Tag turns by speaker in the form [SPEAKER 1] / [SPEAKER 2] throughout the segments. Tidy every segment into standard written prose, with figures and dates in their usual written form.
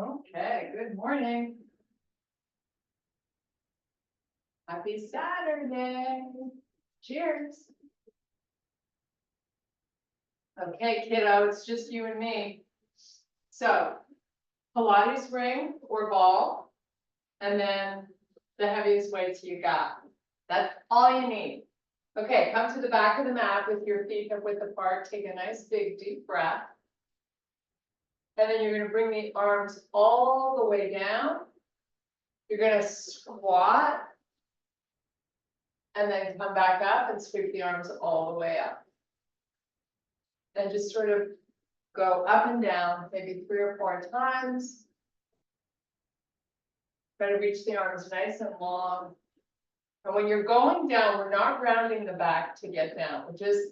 [SPEAKER 1] Okay, good morning. Happy Saturday. Cheers. Okay, kiddo, it's just you and me. So, Pilates ring or ball, and then the heaviest weights you got. That's all you need. Okay, come to the back of the mat with your feet hip width apart. Take a nice big deep breath. And then you're going to bring the arms all the way down. You're going to squat. And then come back up and sweep the arms all the way up. And just sort of go up and down, maybe 3 or 4 times. Try to reach the arms nice and long. And when you're going down, we're not rounding the back to get down. We're just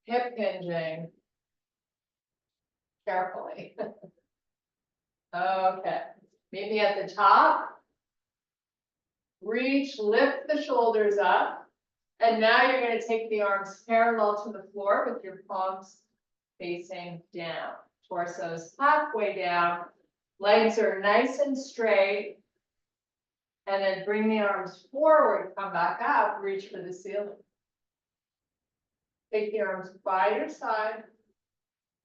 [SPEAKER 1] hip hinging carefully. Okay, meet me at the top. Reach, lift the shoulders up. And now you're going to take the arms parallel to the floor with your palms facing down. Torso's halfway down. Legs are nice and straight. And then bring the arms forward, come back up, reach for the ceiling. Take the arms by your side.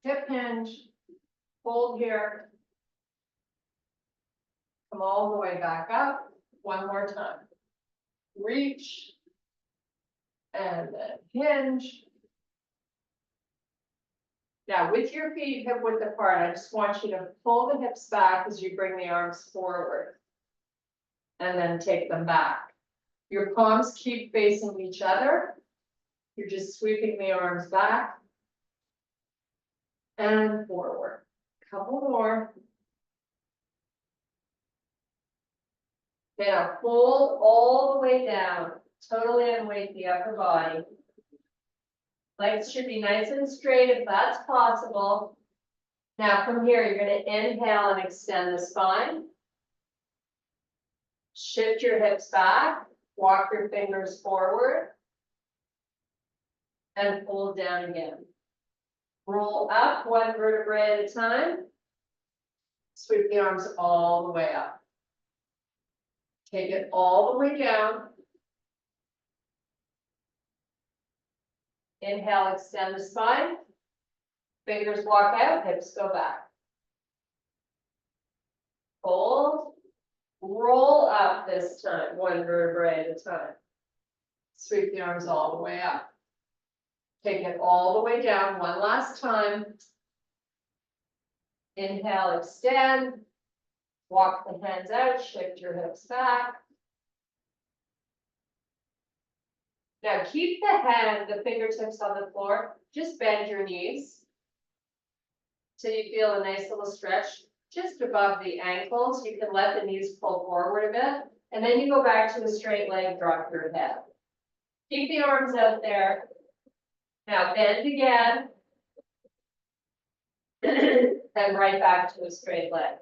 [SPEAKER 1] Hip hinge. Hold here. Come all the way back up. One more time. Reach. And then hinge. Now with your feet hip width apart, I just want you to pull the hips back as you bring the arms forward. And then take them back. Your palms keep facing each other. You're just sweeping the arms back. And forward. Couple more. Now pull all the way down. Totally unweight the upper body. Legs should be nice and straight if that's possible. Now from here, you're going to inhale and extend the spine. Shift your hips back. Walk your fingers forward. And pull down again. Roll up 1 vertebrae at a time. Sweep the arms all the way up. Take it all the way down. Inhale, extend the spine. Fingers walk out, hips go back. Hold. Roll up this time, 1 vertebrae at a time. Sweep the arms all the way up. Take it all the way down one last time. Inhale, extend. Walk the hands out, shift your hips back. Now keep the fingertips on the floor. Just bend your knees till you feel a nice little stretch just above the ankles. You can let the knees pull forward a bit. And then you go back to a straight leg, drop your head. Keep the arms out there. Now bend again. And right back to a straight leg.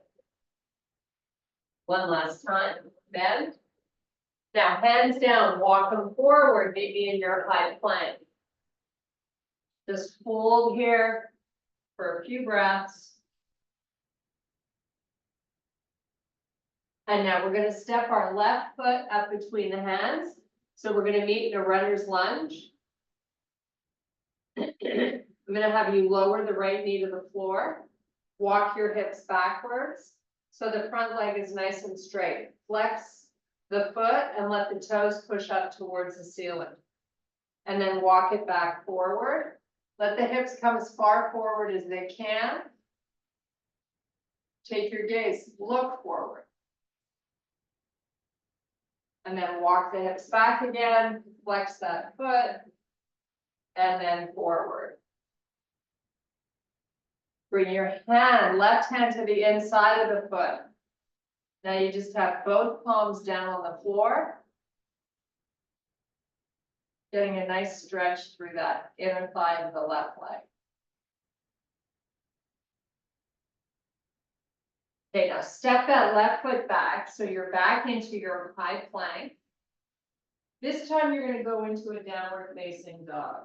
[SPEAKER 1] One last time. Bend. Now hands down, walk them forward, maybe in your high plank. Just hold here for a few breaths. And now we're going to step our left foot up between the hands. So we're going to meet in a runner's lunge. I'm going to have you lower the right knee to the floor. Walk your hips backwards. So the front leg is nice and straight. Flex the foot and let the toes push up towards the ceiling. And then walk it back forward. Let the hips come as far forward as they can. Take your gaze, look forward. And then walk the hips back again, flex that foot, and then forward. Bring your hand, left hand to the inside of the foot. Now you just have both palms down on the floor. Getting a nice stretch through that inner thigh of the left leg. Okay, now step that left foot back so you're back into your high plank. This time you're going to go into a downward facing dog.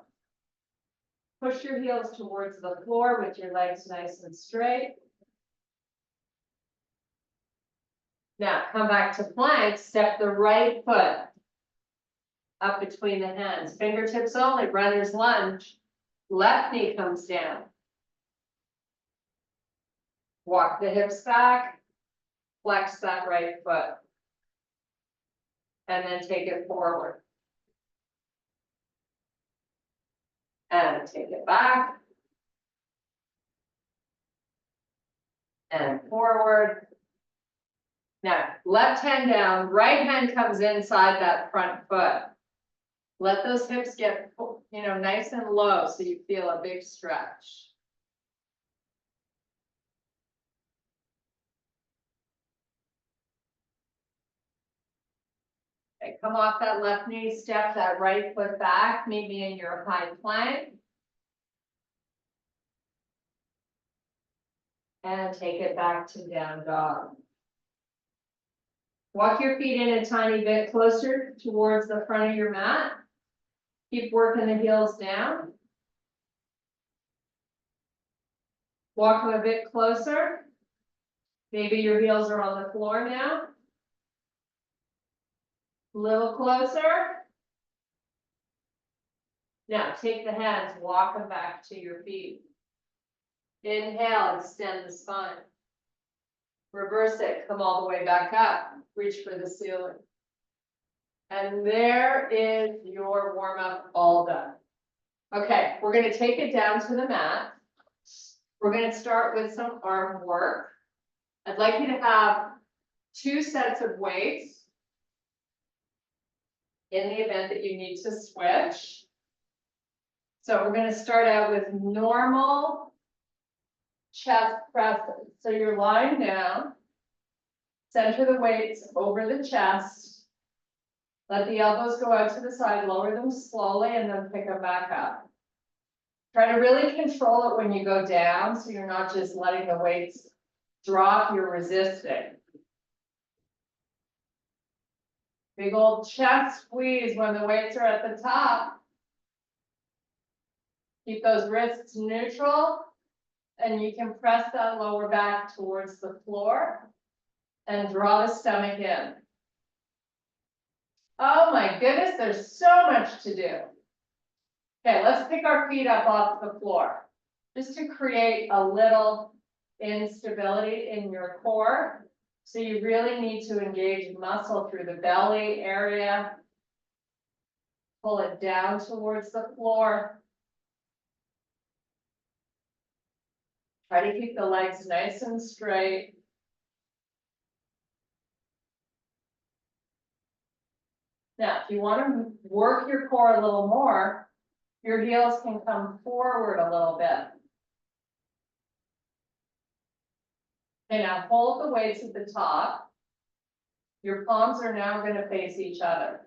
[SPEAKER 1] Push your heels towards the floor with your legs nice and straight. Now, come back to plank, step the right foot up between the hands, fingertips only, runner's lunge. Left knee comes down. Walk the hips back, flex that right foot. And then take it forward. And take it back. And forward. Now, left hand down, right hand comes inside that front foot. Let those hips get, nice and low so you feel a big stretch. Okay, come off that left knee, step that right foot back, meet me in your high plank. And take it back to down dog. Walk your feet in a tiny bit closer towards the front of your mat. Keep working the heels down. Walk them a bit closer. Maybe your heels are on the floor now. A little closer. Now take the hands, walk them back to your feet. Inhale, extend the spine. Reverse it, come all the way back up. Reach for the ceiling. And there is your warm-up all done. Okay, we're gonna take it down to the mat. We're gonna start with some arm work. I'd like you to have 2 sets of weights in the event that you need to switch. So we're gonna start out with normal chest presses. So you're lying down, center the weights over the chest, let the elbows go out to the side, lower them slowly, and then pick them back up. Try to really control it when you go down, so you're not just letting the weights drop, you're resisting. Big old chest squeeze when the weights are at the top. Keep those wrists neutral, and you can press that lower back towards the floor and draw the stomach in. Oh my goodness, there's so much to do. Okay, let's pick our feet up off the floor, just to create a little instability in your core. So you really need to engage muscle through the belly area. Pull it down towards the floor. Try to keep the legs nice and straight. Now, if you want to work your core a little more, your heels can come forward a little bit. Okay, now hold the weights at the top. Your palms are now going to face each other.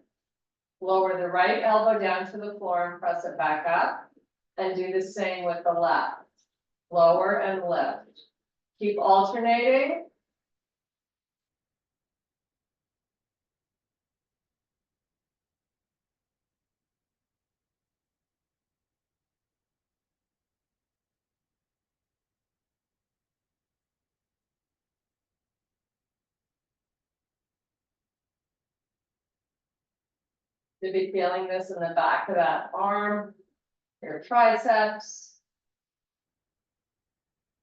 [SPEAKER 1] Lower the right elbow down to the floor and press it back up. And do the same with the left. Lower and lift. Keep alternating. You'll be feeling this in the back of that arm, your triceps.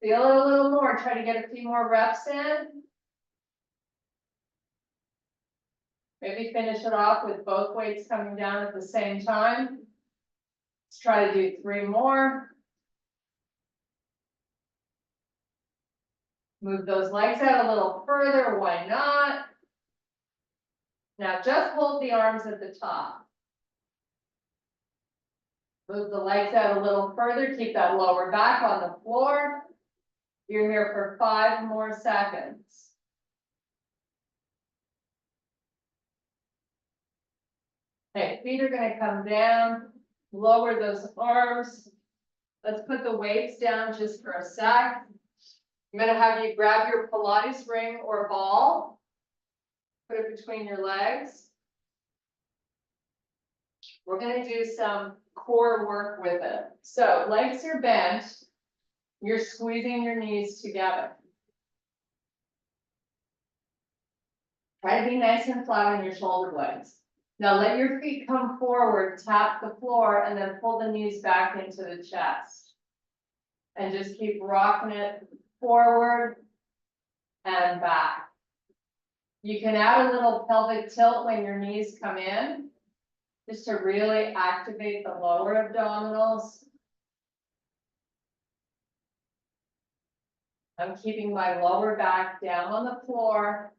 [SPEAKER 1] Feel it a little more, try to get a few more reps in. Maybe finish it off with both weights coming down at the same time. Let's try to do 3 more. Move those legs out a little further, why not? Now just hold the arms at the top. Move the legs out a little further, keep that lower back on the floor. You're here for 5 more seconds. Okay, feet are gonna come down, lower those arms. Let's put the weights down just for a sec. I'm gonna have you grab your Pilates ring or ball, put it between your legs. We're gonna do some core work with it. So legs are bent, you're squeezing your knees together. Try to be nice and flat on your shoulder blades. Now let your feet come forward, tap the floor, and then pull the knees back into the chest. And just keep rocking it forward and back. You can add a little pelvic tilt when your knees come in, just to really activate the lower abdominals. I'm keeping my lower back down on the floor.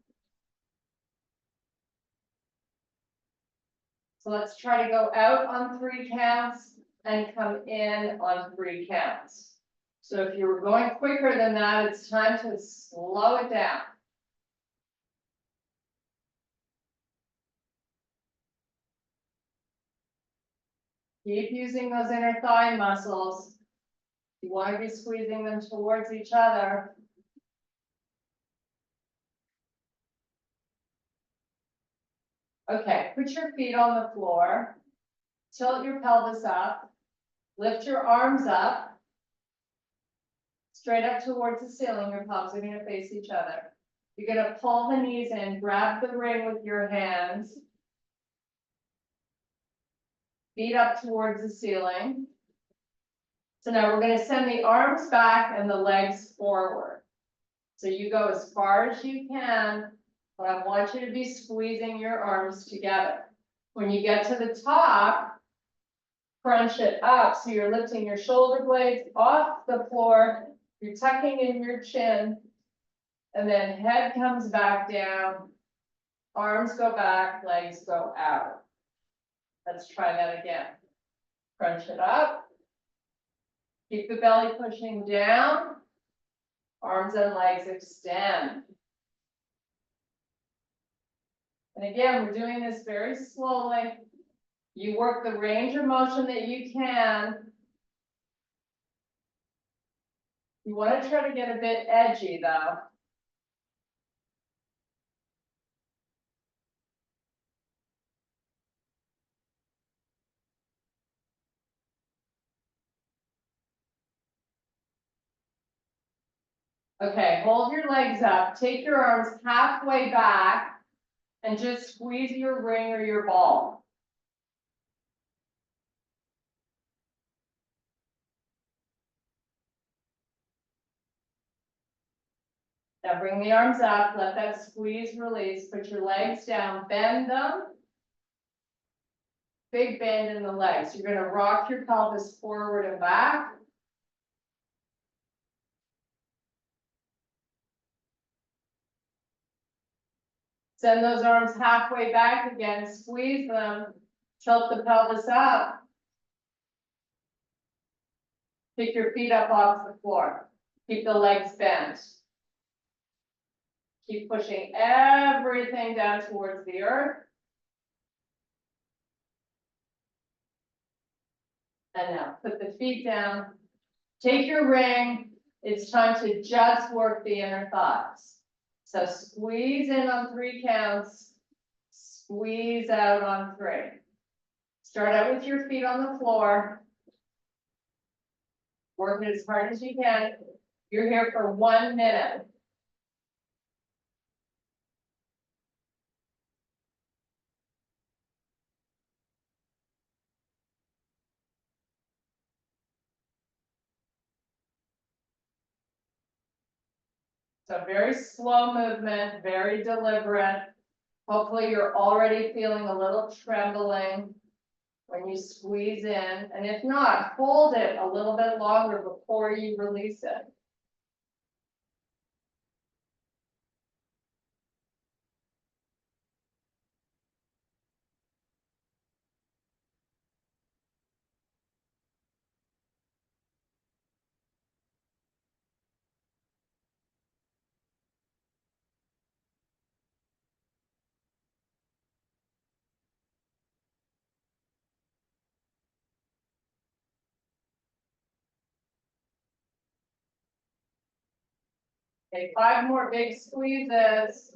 [SPEAKER 1] So let's try to go out on 3 counts and come in on 3 counts. So if you were going quicker than that, it's time to slow it down. Keep using those inner thigh muscles. You want to be squeezing them towards each other. Okay, put your feet on the floor. Tilt your pelvis up. Lift your arms up. Straight up towards the ceiling. Your palms are going to face each other. You're going to pull the knees in. Grab the ring with your hands. Feet up towards the ceiling. So now we're going to send the arms back and the legs forward. So you go as far as you can, but I want you to be squeezing your arms together. When you get to the top, crunch it up. So you're lifting your shoulder blades off the floor. You're tucking in your chin. And then head comes back down. Arms go back, legs go out. Let's try that again. Crunch it up. Keep the belly pushing down. Arms and legs extend. And again, we're doing this very slowly. You work the range of motion that you can. You want to try to get a bit edgy though. Okay, hold your legs up. Take your arms halfway back and just squeeze your ring or your ball. Now bring the arms up, let that squeeze release, put your legs down, bend them. Big bend in the legs. You're going to rock your pelvis forward and back. Send those arms halfway back again, squeeze them, tilt the pelvis up. Pick your feet up off the floor. Keep the legs bent. Keep pushing everything down towards the earth. And now put the feet down. Take your ring. It's time to just work the inner thighs. So squeeze in on 3 counts. Squeeze out on 3. Start out with your feet on the floor. Work it as hard as you can. You're here for 1 minute. So very slow movement, very deliberate. Hopefully you're already feeling a little trembling when you squeeze in. And if not, hold it a little bit longer before you release it. Okay, 5 more big squeezes.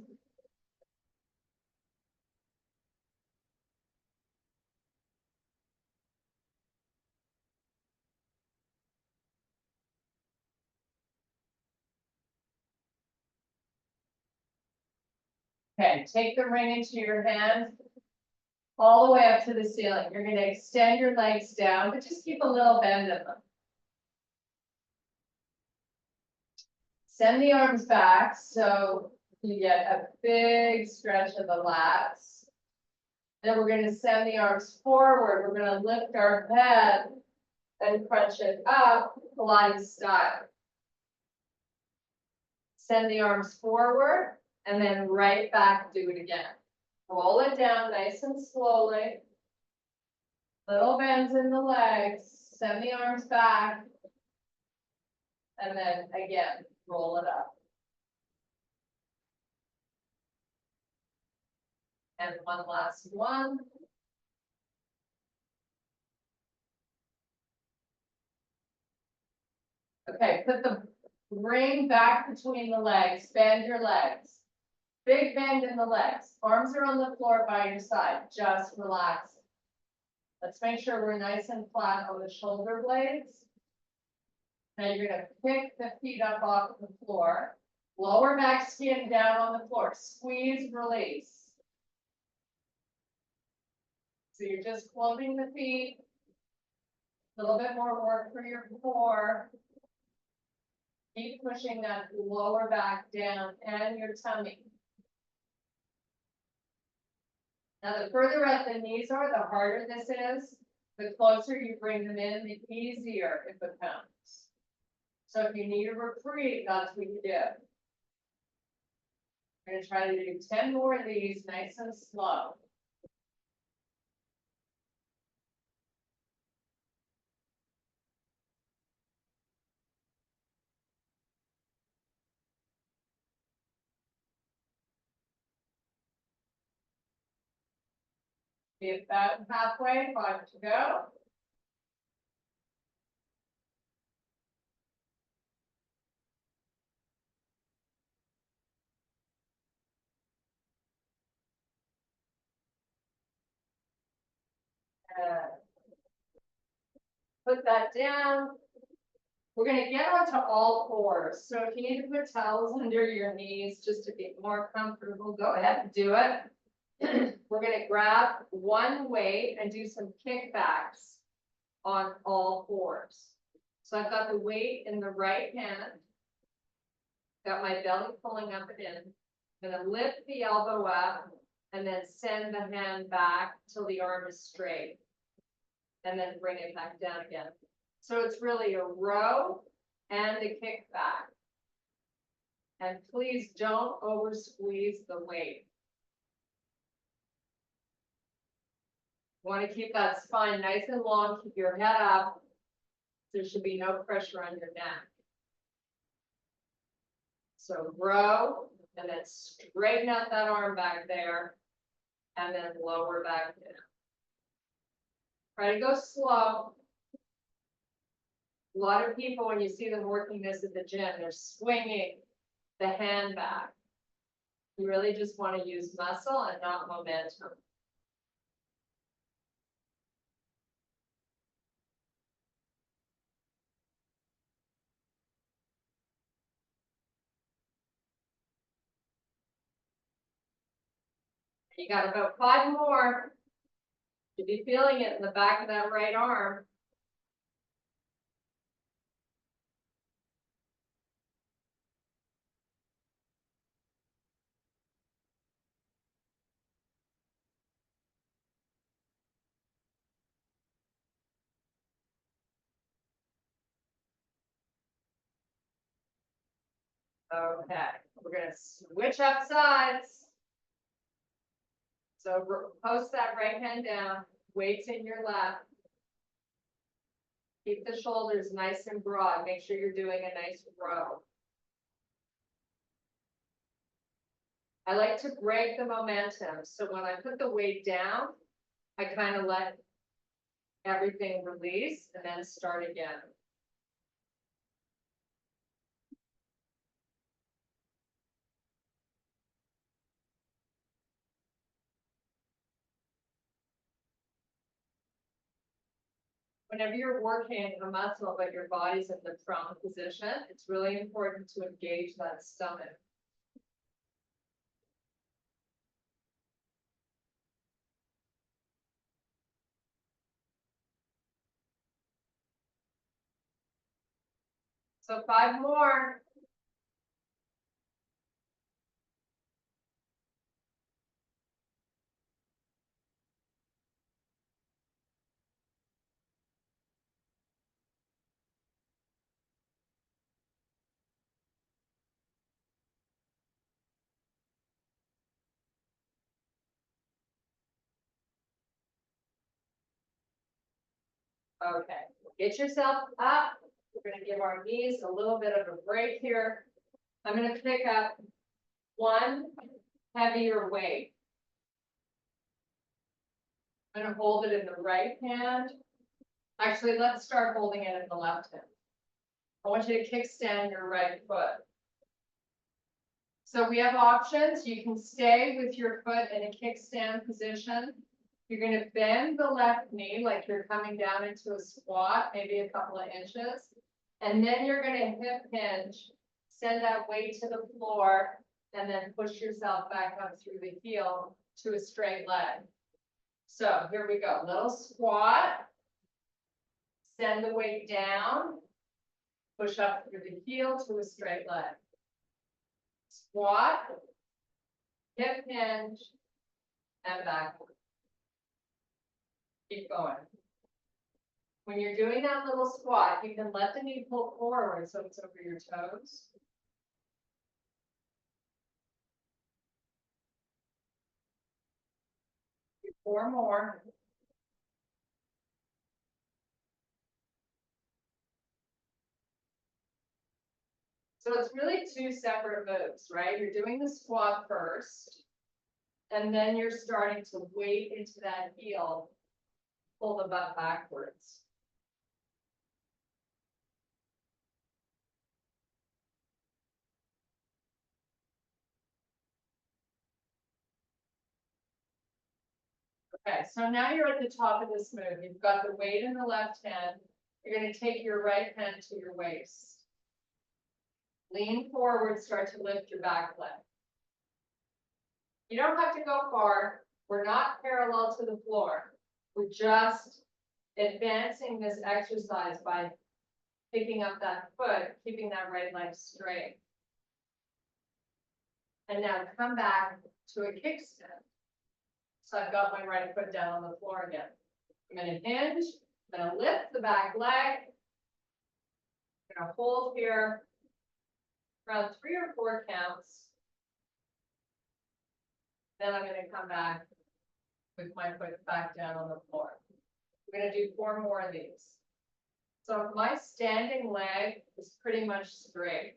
[SPEAKER 1] Okay, take the ring into your hand. All the way up to the ceiling. You're gonna extend your legs down, but just keep a little bend in them. Send the arms back so you get a big stretch of the lats. Then we're gonna send the arms forward. We're gonna lift our head and crunch it up, Pilates style. Send the arms forward and then right back, do it again. Roll it down nice and slowly. Little bends in the legs, send the arms back. And then again, roll it up. And one last one. Okay, put the ring back between the legs, bend your legs. Big bend in the legs. Arms are on the floor by your side, just relax. Let's make sure we're nice and flat on the shoulder blades. Now you're gonna pick the feet up off the floor. Lower back skin down on the floor. Squeeze, release. So you're just floating the feet. A little bit more work for your core. Keep pushing that lower back down and your tummy. Now, the further up the knees are, the harder this is. The closer you bring them in, the easier it becomes. So if you need a reprieve, that's what you do. We're going to try to do 10 more of these, nice and slow. Be about halfway, 5 to go. Put that down. We're going to get onto all fours. So if you need to put towels under your knees just to be more comfortable, go ahead and do it. We're going to grab one weight and do some kickbacks on all fours. So I've got the weight in the right hand. Got my belly pulling up and in. I'm going to lift the elbow up and then send the hand back till the arm is straight. And then bring it back down again. So it's really a row and a kickback. And please don't over squeeze the weight. You want to keep that spine nice and long, keep your head up. There should be no pressure on your neck. So row, and then straighten out that arm back there, and then lower back down. Try to go slow. A lot of people, when you see them working this at the gym, they're swinging the hand back. You really just want to use muscle and not momentum. You got about 5 more. You'll be feeling it in the back of that right arm. Okay, we're gonna switch up sides. So post that right hand down, weights in your lap. Keep the shoulders nice and broad. Make sure you're doing a nice row. I like to break the momentum. So when I put the weight down, I kind of let everything release and then start again. Whenever you're working a muscle, but your body's in the prone position, it's really important to engage that stomach. So 5 more. Okay, get yourself up. We're gonna give our knees a little bit of a break here. I'm gonna pick up one heavier weight. I'm gonna hold it in the right hand. Actually, let's start holding it in the left hand. I want you to kickstand your right foot. So we have options. You can stay with your foot in a kickstand position. You're gonna bend the left knee like you're coming down into a squat, maybe a couple of inches. And then you're gonna hip hinge, send that weight to the floor, and then push yourself back up through the heel to a straight leg. So here we go, little squat. Send the weight down, push up through the heel to a straight leg. Squat, hip hinge, and backward. Keep going. When you're doing that little squat, you can let the knee pull forward so it's over your toes. Do 4 more. So it's really 2 separate moves, right? You're doing the squat first, and then you're starting to weight into that heel, pull the butt backwards. Okay, so now you're at the top of this move. You've got the weight in the left hand. You're going to take your right hand to your waist. Lean forward, start to lift your back leg. You don't have to go far. We're not parallel to the floor. We're just advancing this exercise by picking up that foot, keeping that right leg straight. And now come back to a kickstand. So I've got my right foot down on the floor again. I'm going to hinge, I'm going to lift the back leg. I'm going to hold here around 3 or 4 counts. Then I'm going to come back with my foot back down on the floor. We're going to do 4 more of these. So my standing leg is pretty much straight.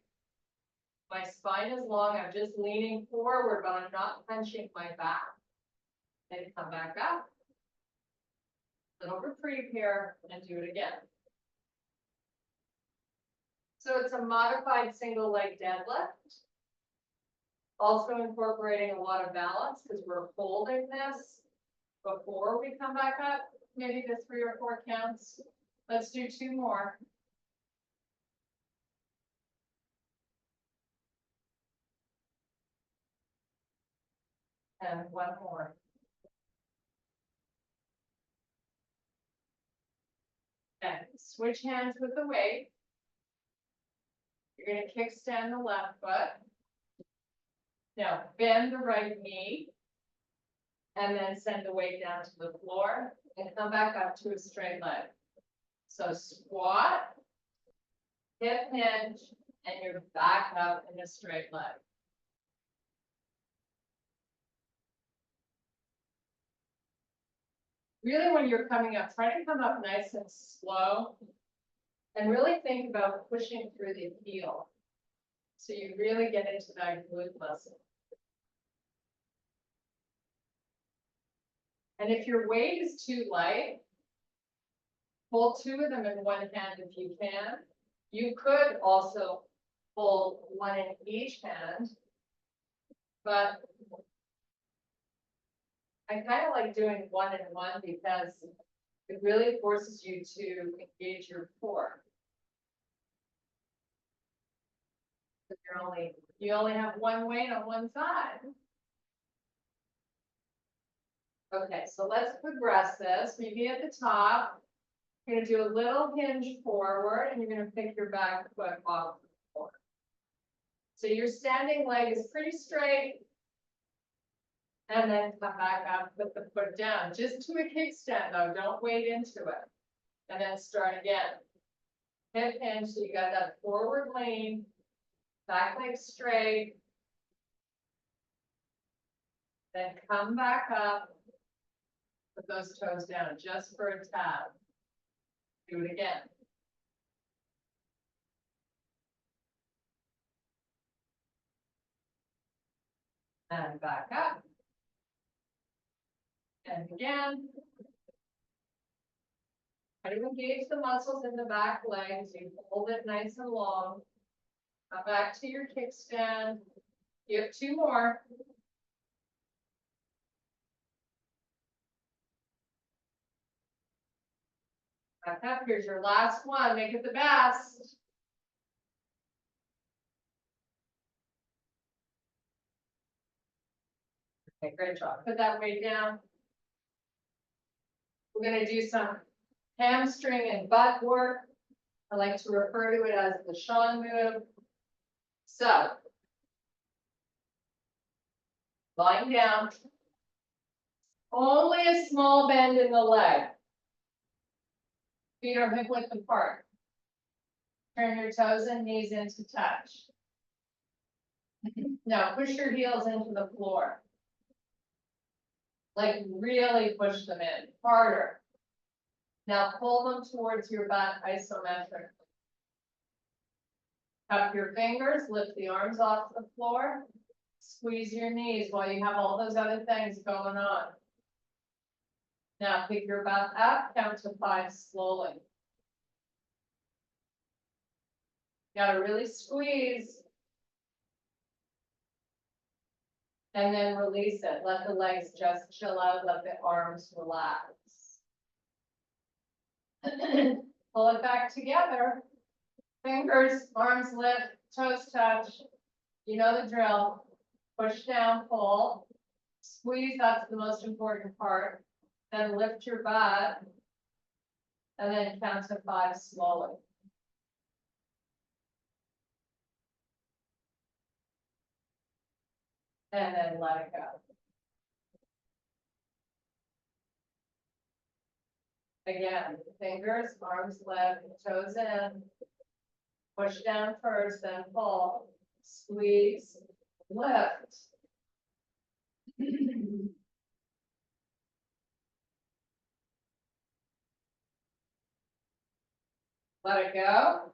[SPEAKER 1] My spine is long, I'm just leaning forward, but I'm not punching my back. And come back up. Little reprieve here, and do it again. So it's a modified single leg deadlift. Also incorporating a lot of balance because we're holding this before we come back up, maybe the 3 or 4 counts. Let's do 2 more. And 1 more. Okay, switch hands with the weight. You're going to kickstand the left foot. Now bend the right knee. And then send the weight down to the floor and come back up to a straight leg. So squat, hip hinge, and you're back up in a straight leg. Really, when you're coming up, try to come up nice and slow. And really think about pushing through the heel. So you really get into that glute muscle. And if your weight is too light, hold 2 of them in one hand if you can. You could also hold 1 in each hand, but I kind of like doing 1 in 1 because it really forces you to engage your core. You only have 1 weight on one side. Okay, so let's progress this. Maybe at the top, You're gonna do a little hinge forward and you're gonna pick your back foot off the floor. So your standing leg is pretty straight. And then come back up, put the foot down, just to a kickstand though, don't wade into it. And then start again. Hip hinge, so you got that forward lean, back leg straight. Then come back up, put those toes down just for a tap. Do it again. And back up. And again. Try to engage the muscles in the back legs. You hold it nice and long. Come back to your kickstand. You have two more. Back up. Here's your last one. Make it the best. Okay, great job. Put that weight down. We're going to do some hamstring and butt work. I like to refer to it as the Sean move. So, lying down, only a small bend in the leg. Feet are hip width apart. Turn your toes and knees into touch. Now push your heels into the floor. Like really push them in, harder. Now pull them towards your butt isometrically. Cup your fingers, lift the arms off the floor. Squeeze your knees while you have all those other things going on. Now pick your butt up, count to 5 slowly. You gotta really squeeze. And then release it. Let the legs just chill out, let the arms relax. Pull it back together. Fingers, arms lift, toes touch. You know the drill. Push down, pull. Squeeze, that's the most important part. Then lift your butt. And then count to 5 slowly. And then let it go. Again, fingers, arms lift, toes in. Push down first, then pull. Squeeze, lift. Let it go.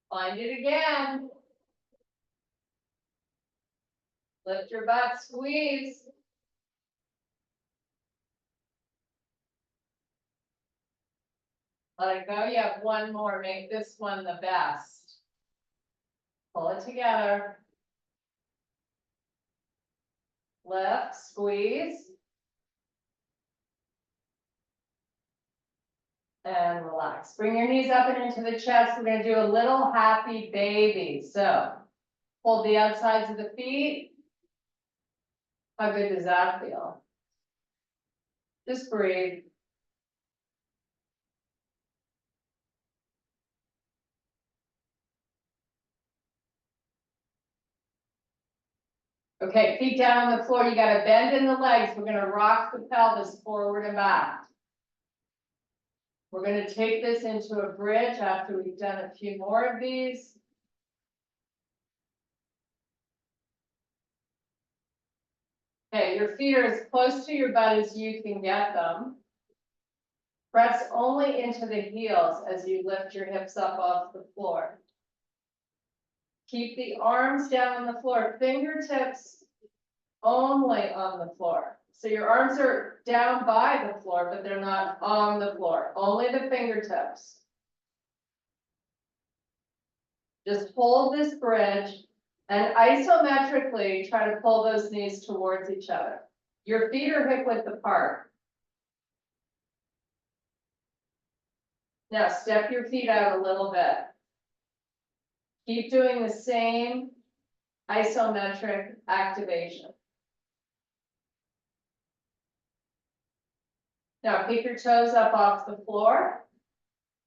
[SPEAKER 1] Find it again. Lift your butt, squeeze. Let it go. You have one more. Make this one the best. Pull it together. Lift, squeeze. And relax. Bring your knees up and into the chest. We're going to do a little happy baby. So hold the outsides of the feet. How good does that feel? Just breathe. Okay, feet down on the floor. You got to bend in the legs. We're going to rock the pelvis forward and back. We're going to take this into a bridge after we've done a few more of these. Okay, your feet are as close to your butt as you can get them. Press only into the heels as you lift your hips up off the floor. Keep the arms down on the floor, fingertips only on the floor. So your arms are down by the floor, but they're not on the floor, only the fingertips. Just hold this bridge and isometrically try to pull those knees towards each other. Your feet are hip width apart. Now step your feet out a little bit. Keep doing the same isometric activation. Now pick your toes up off the floor.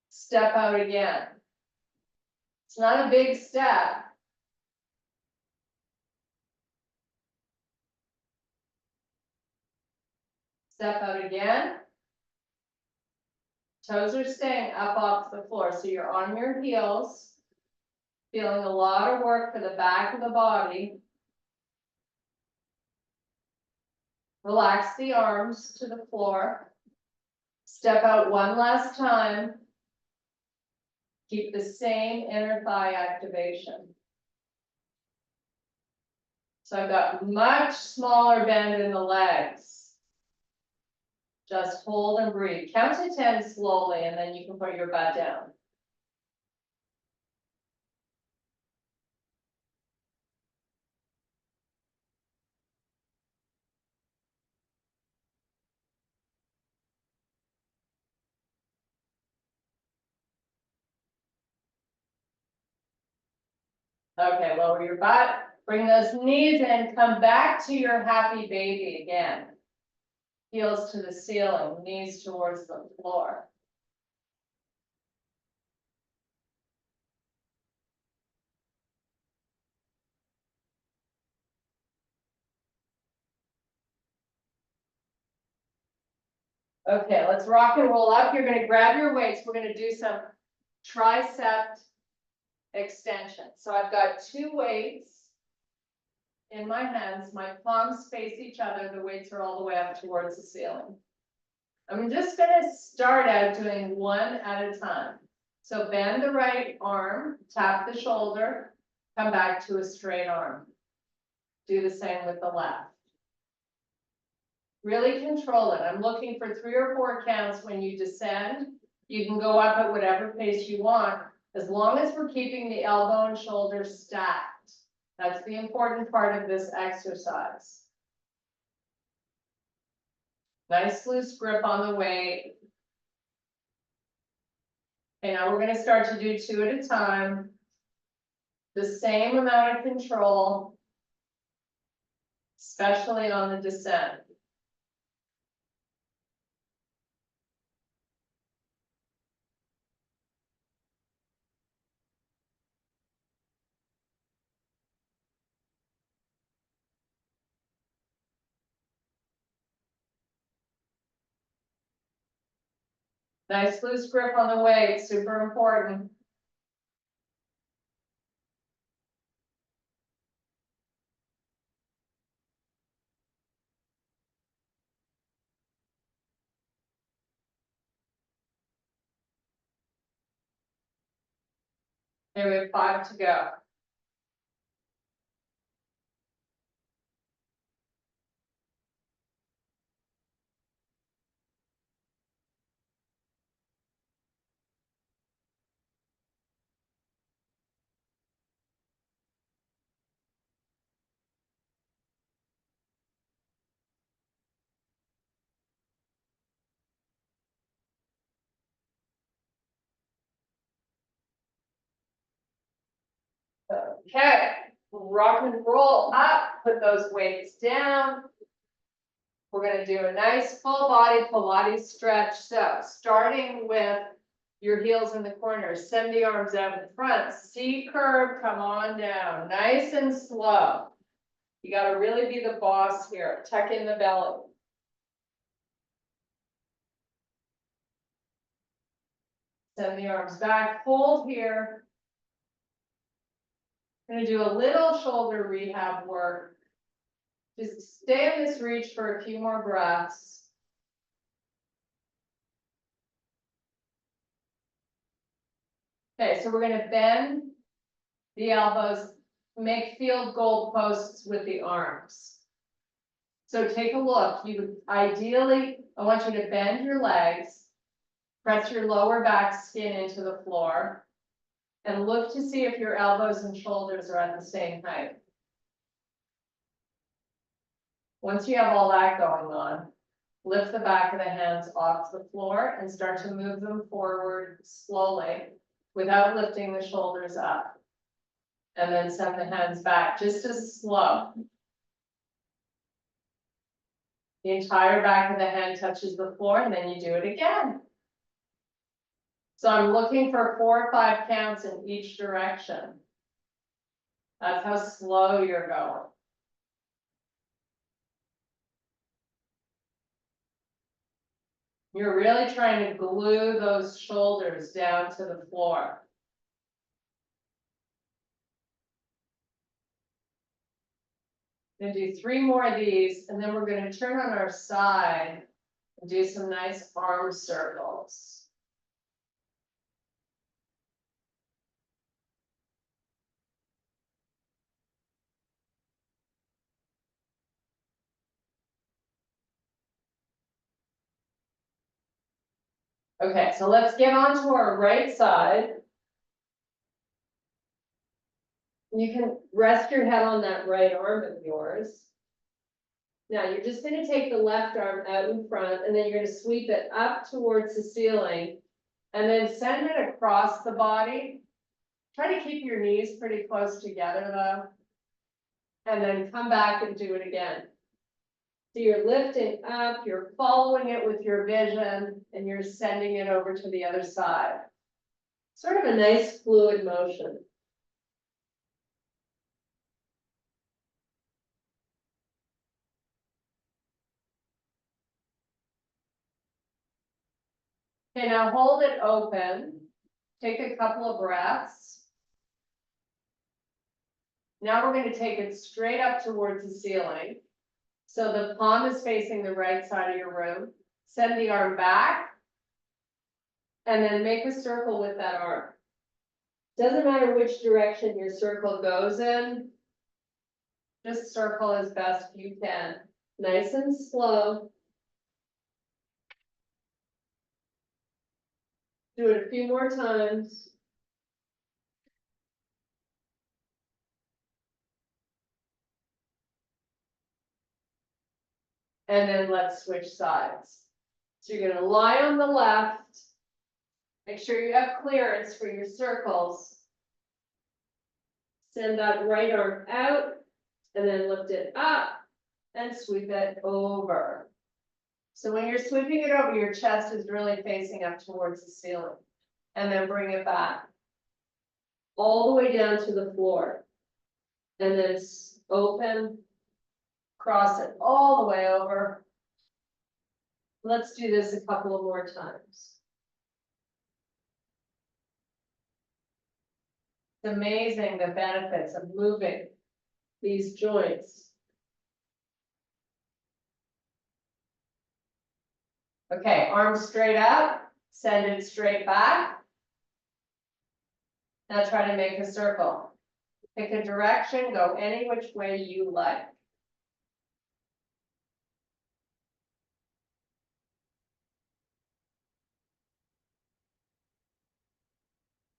[SPEAKER 1] Step out again. It's not a big step. Step out again. Toes are staying up off the floor, so you're on your heels. Feeling a lot of work for the back of the body. Relax the arms to the floor. Step out one last time. Keep the same inner thigh activation. So I've got much smaller bend in the legs. Just hold and breathe. Count to 10 slowly, and then you can put your butt down. Okay, lower your butt. Bring those knees in. Come back to your happy baby again. Heels to the ceiling, knees towards the floor. Okay, let's rock and roll up. You're going to grab your weights. We're going to do some tricep extension. So I've got 2 weights in my hands. My palms face each other. The weights are all the way up towards the ceiling. I'm just going to start out doing one at a time. So bend the right arm, tap the shoulder, come back to a straight arm. Do the same with the left. Really control it. I'm looking for 3 or 4 counts when you descend. You can go up at whatever pace you want, as long as we're keeping the elbow and shoulder stacked. That's the important part of this exercise. Nice loose grip on the weight. Okay, now we're going to start to do 2 at a time. The same amount of control, especially on the descent. Nice loose grip on the weight, super important. Okay, we have 5 to go. Okay, rock and roll up, put those weights down. We're going to do a nice full body Pilates stretch. So starting with your heels in the corners, send the arms out in front, C curve, come on down, nice and slow. You got to really be the boss here. Tuck in the belly. Send the arms back, hold here. I'm going to do a little shoulder rehab work. Just stay in this reach for a few more breaths. Okay, so we're going to bend the elbows, make field goal posts with the arms. So take a look. You ideally, I want you to bend your legs, press your lower back skin into the floor, and look to see if your elbows and shoulders are at the same height. Once you have all that going on, lift the back of the hands off the floor and start to move them forward slowly without lifting the shoulders up. And then send the hands back just as slow. The entire back of the hand touches the floor, and then you do it again. So I'm looking for 4 or 5 counts in each direction. That's how slow you're going. You're really trying to glue those shoulders down to the floor. We're gonna do 3 more of these, and then we're gonna turn on our side and do some nice arm circles. Okay, so let's get on to our right side. You can rest your head on that right arm of yours. Now you're just gonna take the left arm out in front, and then you're gonna sweep it up towards the ceiling, and then send it across the body. Try to keep your knees pretty close together though. And then come back and do it again. So you're lifting up, you're following it with your vision, and you're sending it over to the other side. Sort of a nice fluid motion. Okay, now hold it open. Take a couple of breaths. Now we're going to take it straight up towards the ceiling. So the palm is facing the right side of your room. Send the arm back. And then make a circle with that arm. Doesn't matter which direction your circle goes in. Just circle as best you can. Nice and slow. Do it a few more times. And then let's switch sides. So you're gonna lie on the left. Make sure you have clearance for your circles. Send that right arm out, and then lift it up and sweep it over. So when you're sweeping it over, your chest is really facing up towards the ceiling. And then bring it back. All the way down to the floor. And then open. Cross it all the way over. Let's do this a couple of more times. It's amazing the benefits of moving these joints. Okay, arms straight up, send it straight back. Now try to make a circle. Pick a direction, go any which way you like.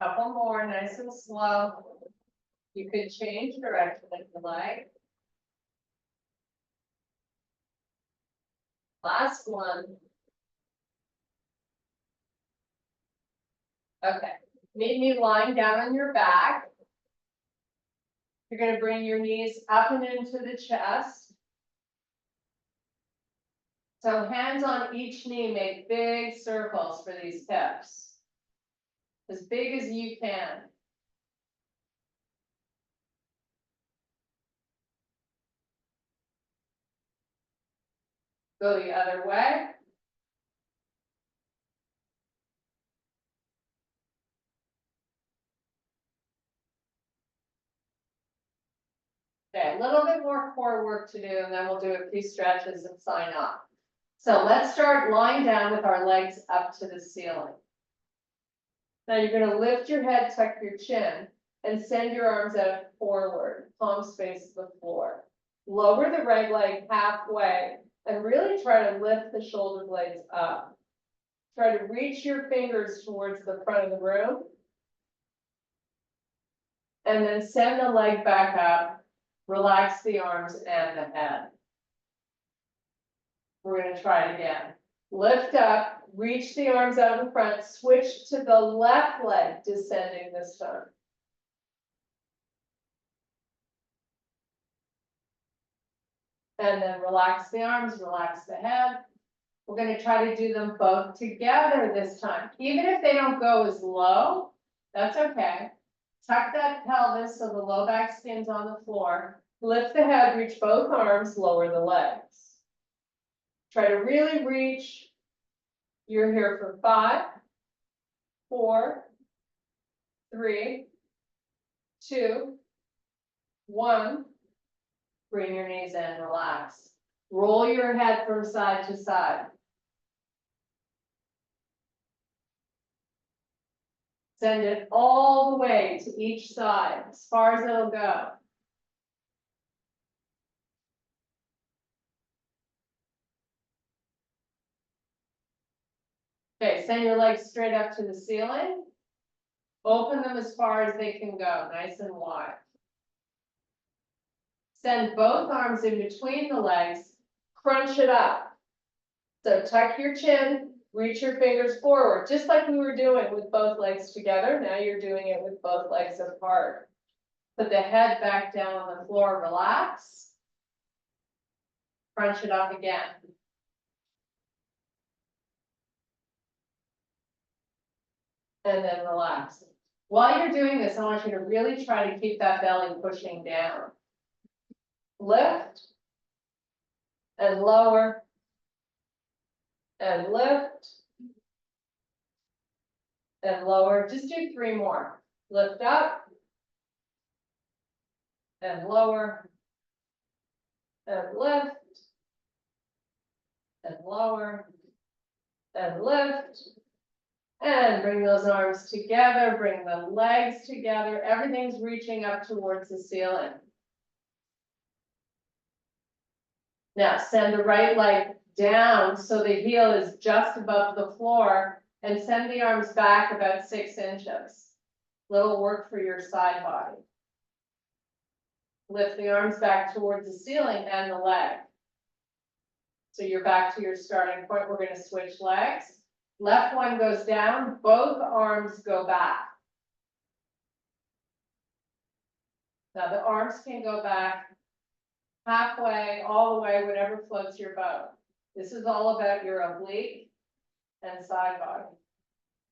[SPEAKER 1] Couple more, nice and slow. You could change direction if you like. Last one. Okay, meet me lying down on your back. You're going to bring your knees up and into the chest. So hands on each knee, make big circles for these hips. As big as you can. Go the other way. Okay, a little bit more core work to do, and then we'll do a few stretches and sign off. So let's start lying down with our legs up to the ceiling. Now you're going to lift your head, tuck your chin, and send your arms out forward, palms face the floor. Lower the right leg halfway, and really try to lift the shoulder blades up. Try to reach your fingers towards the front of the room. And then send the leg back up, relax the arms and the head. We're going to try it again. Lift up, reach the arms out in front, switch to the left leg, descending this time. And then relax the arms, relax the head. We're gonna try to do them both together this time. Even if they don't go as low, that's okay. Tuck that pelvis so the low back skin's on the floor. Lift the head, reach both arms, lower the legs. Try to really reach. You're here for 5, 4, 3, 2, 1. Bring your knees in, relax. Roll your head from side to side. Send it all the way to each side, as far as it'll go. Okay, send your legs straight up to the ceiling. Open them as far as they can go, nice and wide. Send both arms in between the legs, crunch it up. So tuck your chin, reach your fingers forward, just like we were doing with both legs together. Now you're doing it with both legs apart. Put the head back down on the floor, relax. Crunch it up again. And then relax. While you're doing this, I want you to really try to keep that belly pushing down. Lift. And lower. And lift. And lower. Just do 3 more. Lift up. And lower. And lift. And lower. And lift. And bring those arms together, bring the legs together. Everything's reaching up towards the ceiling. Now send the right leg down so the heel is just above the floor, and send the arms back about 6 inches. Little work for your side body. Lift the arms back towards the ceiling and the leg. So you're back to your starting point. We're going to switch legs. Left one goes down, both arms go back. Now the arms can go back halfway, all the way, whatever floats your boat. This is all about your oblique and side body.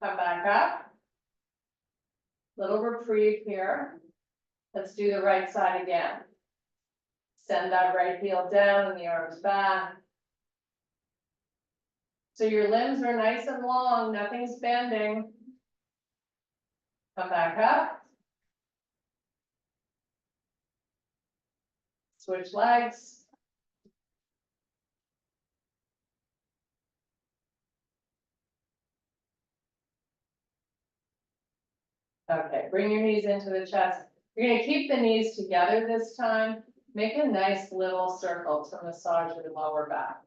[SPEAKER 1] Come back up. Little reprieve here. Let's do the right side again. Send that right heel down and the arms back. So your limbs are nice and long, nothing's bending. Come back up. Switch legs. Okay, bring your knees into the chest. You're going to keep the knees together this time. Make a nice little circle to massage your lower back.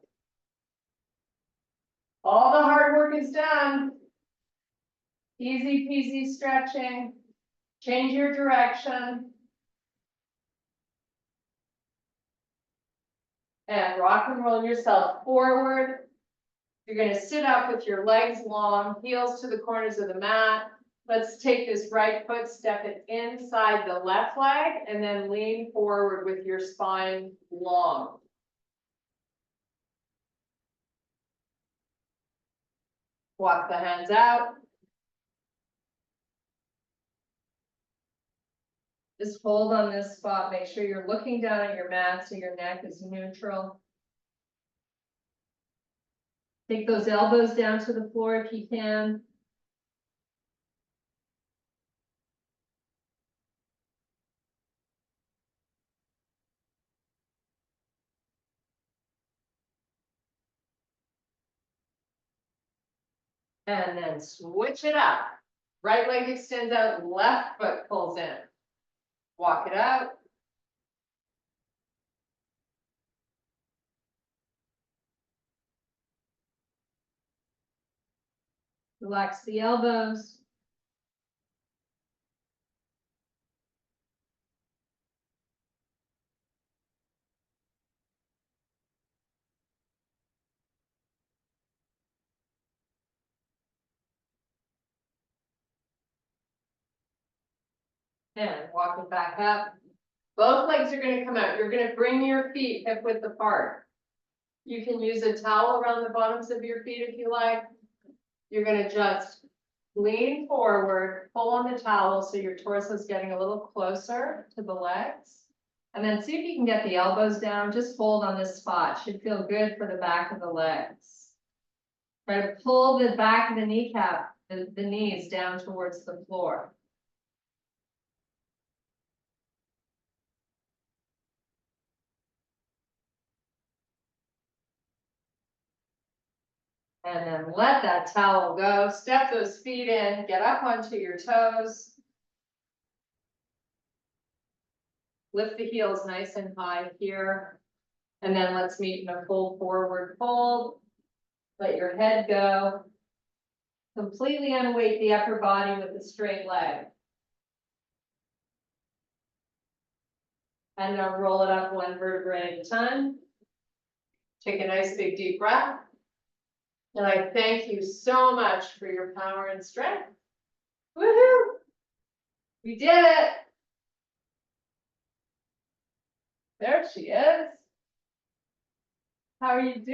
[SPEAKER 1] All the hard work is done. Easy peasy stretching. Change your direction. And rock and roll yourself forward. You're going to sit up with your legs long, heels to the corners of the mat. Let's take this right foot, step it inside the left leg, and then lean forward with your spine long. Walk the hands out. Just hold on this spot. Make sure you're looking down at your mat so your neck is neutral. Take those elbows down to the floor if you can. And then switch it up. Right leg extends out, left foot pulls in. Walk it out. Relax the elbows. And walk it back up. Both legs are gonna come out. You're gonna bring your feet hip width apart. You can use a towel around the bottoms of your feet if you like. You're gonna just lean forward, pull on the towel so your torso is getting a little closer to the legs. And then see if you can get the elbows down. Just hold on this spot. Should feel good for the back of the legs. Try to pull the back of the kneecap, the knees down towards the floor. And then let that towel go. Step those feet in, get up onto your toes. Lift the heels nice and high here. And then let's meet in a full forward fold. Let your head go. Completely unweight the upper body with a straight leg. And now roll it up one vertebrae at a time. Take a nice big deep breath. And I thank you so much for your power and strength. Woohoo! We did it. There she is. How are you doing?